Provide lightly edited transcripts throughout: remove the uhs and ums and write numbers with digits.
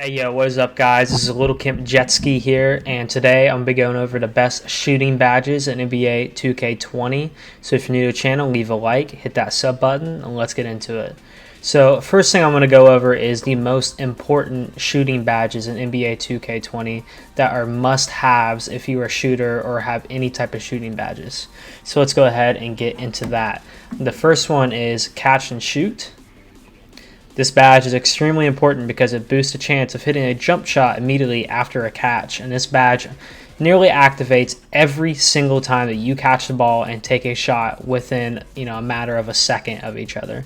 Hey yo, what is up guys? This is Little Kimp Jet Ski here, and today I'm going to be going over the best shooting badges in NBA 2K20. So if you're new to the channel, leave a like, hit that sub button, and let's get into it. So first thing I'm going to go over is the most important shooting badges in NBA 2K20 that are must-haves if you're a shooter or have any type of shooting badges. So let's go ahead and get into that. The first one is Catch and Shoot. This badge is extremely important because it boosts the chance of hitting a jump shot immediately after a catch, and this badge nearly activates every single time that you catch the ball and take a shot within a matter of a second of each other.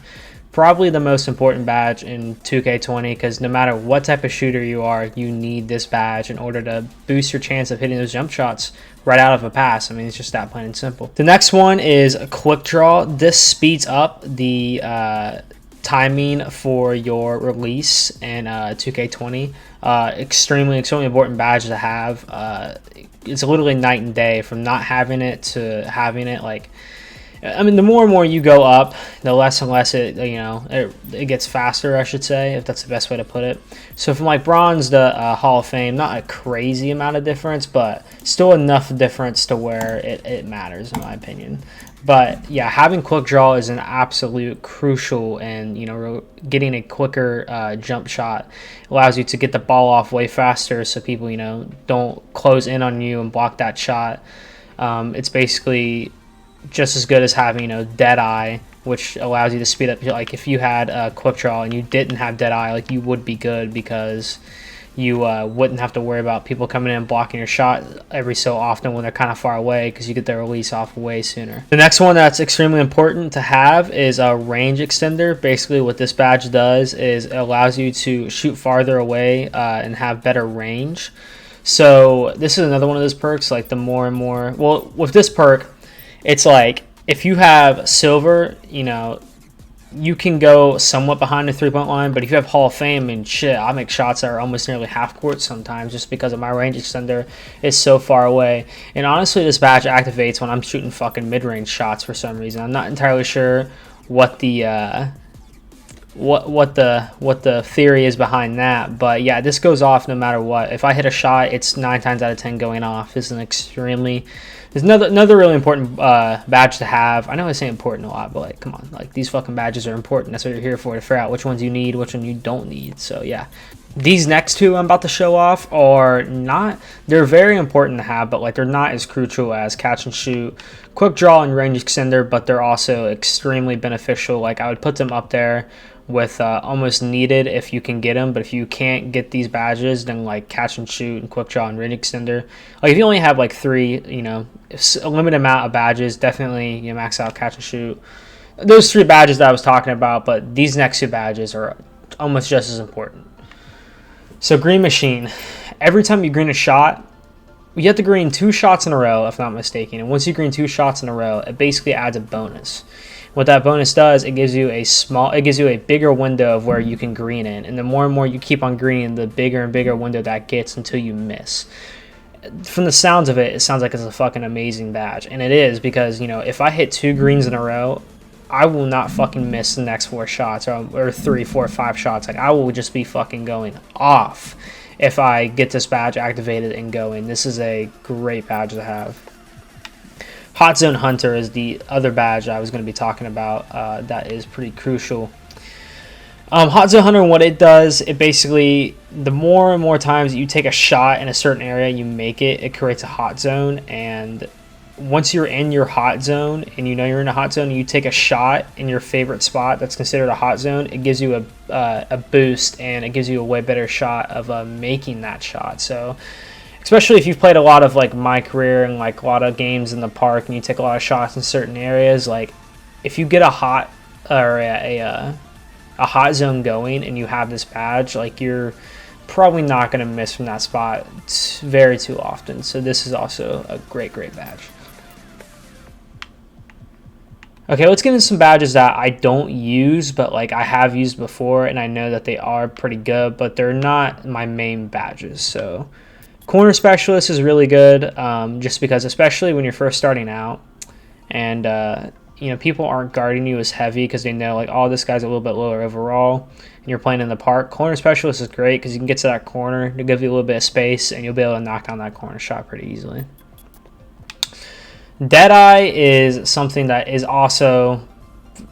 Probably the most important badge in 2K20 because no matter what type of shooter you are, you need this badge in order to boost your chance of hitting those jump shots right out of a pass. I mean, it's just that plain and simple. The next one is a quick draw. This speeds up the timing for your release in 2K20. Extremely important badge to have. It's literally night and day from not having it to having it. Like, I mean, the more and more you go up, the less and less it gets faster, I should say, if that's the best way to put it. So from like bronze to Hall of Fame, not a crazy amount of difference, but still enough difference to where it matters, in my opinion. But yeah, having quick draw is an absolute crucial, and getting a quicker jump shot allows you to get the ball off way faster, so people don't close in on you and block that shot. It's basically just as good as having Deadeye, which allows you to speed up. Like if you had a quick draw and you didn't have Deadeye, like you would be good because you wouldn't have to worry about people coming in and blocking your shot every so often when they're kind of far away, because you get their release off way sooner. The next one that's extremely important to have is a range extender. Basically what this badge does is it allows you to shoot farther away and have better range. So this is another one of those perks. Like the more and more, well, with this perk, it's like if you have silver, you can go somewhat behind the three-point line, but if you have Hall of Fame, and shit, I make shots that are almost nearly half court sometimes just because of my range extender is so far away. And honestly, this badge activates when I'm shooting fucking mid-range shots for some reason. I'm not entirely sure what the what the theory is behind that, but yeah, this goes off no matter what. If I hit a shot, it's 9 times out of 10 going off. It's another really important badge to have. I know I say important a lot, but like, come on, like these fucking badges are important. That's what you're here for, to figure out which ones you need, which one you don't need. So yeah, these next two I'm about to show off they're very important to have, but like they're not as crucial as Catch and Shoot, Quick Draw, and Range Extender, but they're also extremely beneficial. Like I would put them up there with almost needed if you can get them, but if you can't get these badges, then like Catch and Shoot and Quick Draw and Range Extender. Like if you only have like 3, a limited amount of badges, definitely max out Catch and Shoot. Those 3 badges that I was talking about, but these next 2 badges are almost just as important. So Green Machine. Every time you green a shot, you have to green 2 shots in a row, if not mistaken. And once you green 2 shots in a row, it basically adds a bonus. What that bonus does, it gives you a bigger window of where you can green in. And the more and more you keep on greening, the bigger and bigger window that gets until you miss. From the sounds of it, it sounds like it's a fucking amazing badge. And it is, because, if I hit 2 greens in a row, I will not fucking miss the next 4 shots or 3, 4, 5 shots. Like I will just be fucking going off if I get this badge activated and going. This is a great badge to have. Hot Zone Hunter is the other badge I was going to be talking about that is pretty crucial. Hot Zone Hunter, what it does, it basically, the more and more times you take a shot in a certain area, you make it creates a hot zone. And once you're in your hot zone and you're in a hot zone, you take a shot in your favorite spot that's considered a hot zone, it gives you a boost, and it gives you a way better shot of making that shot. So especially if you've played a lot of like my career and like a lot of games in the park and you take a lot of shots in certain areas, like if you get a hot or a hot zone going and you have this badge, like you're probably not going to miss from that spot very too often. So this is also a great badge. Okay, let's get into some badges that I don't use, but like I have used before and I know that they are pretty good, but they're not my main badges. So Corner Specialist is really good, just because, especially when you're first starting out, and you know, people aren't guarding you as heavy because they know, like, oh, this guy's a little bit lower overall, and you're playing in the park. Corner specialist is great because you can get to that corner to give you a little bit of space, and you'll be able to knock down that corner shot pretty easily. Deadeye is something that is also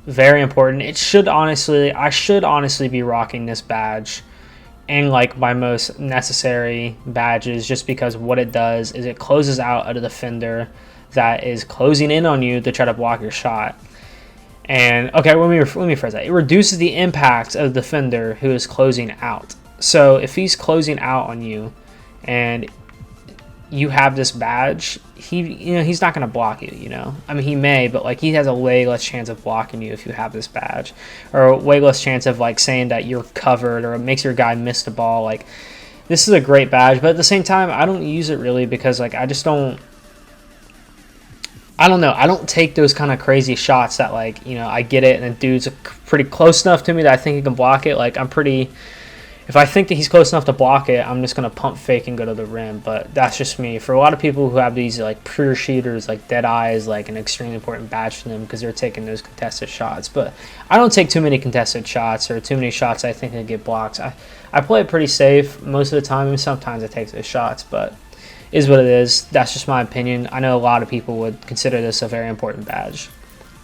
very important. I should honestly be rocking this badge and like my most necessary badges, just because what it does is it closes out a defender that is closing in on you to try to block your shot. And okay, let me phrase that. It reduces the impact of the defender who is closing out. So if he's closing out on you and you have this badge, he's not going to block you, you know. I mean, he may, but like he has a way less chance of blocking you if you have this badge, or a way less chance of like saying that you're covered, or it makes your guy miss the ball. Like, this is a great badge, but at the same time, I don't use it really because like I don't know. I don't take those kind of crazy shots that, like, you know, I get it and the dude's pretty close enough to me that I think he can block it. Like, if I think that he's close enough to block it, I'm just going to pump fake and go to the rim. But that's just me. For a lot of people who have these like pure shooters, like Deadeye is like an extremely important badge for them because they're taking those contested shots. But I don't take too many contested shots or too many shots I think that get blocked. I play it pretty safe most of the time, and sometimes I take those shots, but it is what it is. That's just my opinion. I know a lot of people would consider this a very important badge.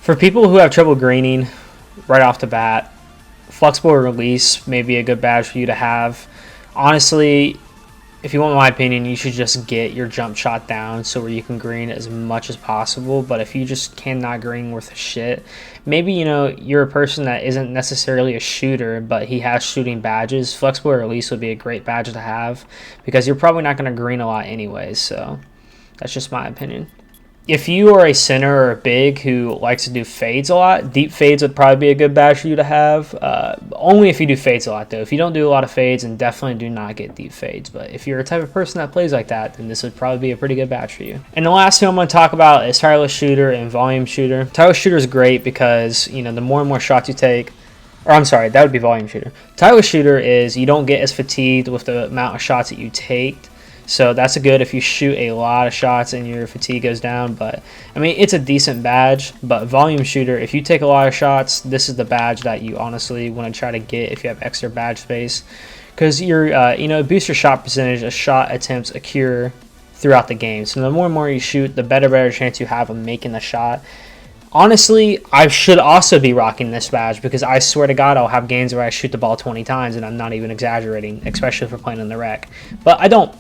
For people who have trouble greening right off the bat, flexible release may be a good badge for you to have. Honestly, if you want my opinion, you should just get your jump shot down so where you can green as much as possible. But if you just cannot green worth a shit, maybe, you know, you're a person that isn't necessarily a shooter, but he has shooting badges. Flexible release would be a great badge to have because you're probably not going to green a lot anyways. So that's just my opinion. If you are a center or a big who likes to do fades a lot, deep fades would probably be a good badge for you to have. Only if you do fades a lot, though. If you don't do a lot of fades, then definitely do not get deep fades. But if you're a type of person that plays like that, then this would probably be a pretty good badge for you. And the last thing I'm going to talk about is Tireless Shooter and Volume Shooter. Tireless Shooter is great because, you know, the more and more shots you take, or I'm sorry, that would be Volume Shooter. Tireless Shooter is you don't get as fatigued with the amount of shots that you take. So that's a good if you shoot a lot of shots and your fatigue goes down. But I mean, it's a decent badge. But Volume Shooter, if you take a lot of shots, this is the badge that you honestly want to try to get if you have extra badge space, because you're you know, boost your shot percentage as shot attempts occur throughout the game. So the more and more you shoot, the better chance you have of making the shot. Honestly, I should also be rocking this badge because I swear to God, I'll have games where I shoot the ball 20 times, and I'm not even exaggerating, especially if we're playing in the rec. But I don't,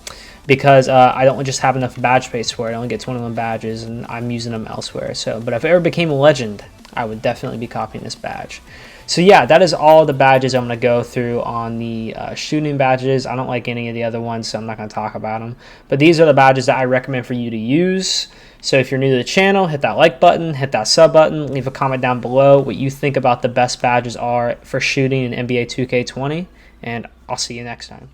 because I don't just have enough badge space for it. I only get 21 badges, and I'm using them elsewhere. So, but if I ever became a legend, I would definitely be copying this badge. So yeah, that is all the badges I'm going to go through on the shooting badges. I don't like any of the other ones, so I'm not going to talk about them. But these are the badges that I recommend for you to use. So if you're new to the channel, hit that like button, hit that sub button, leave a comment down below what you think about the best badges are for shooting in NBA 2K20, and I'll see you next time.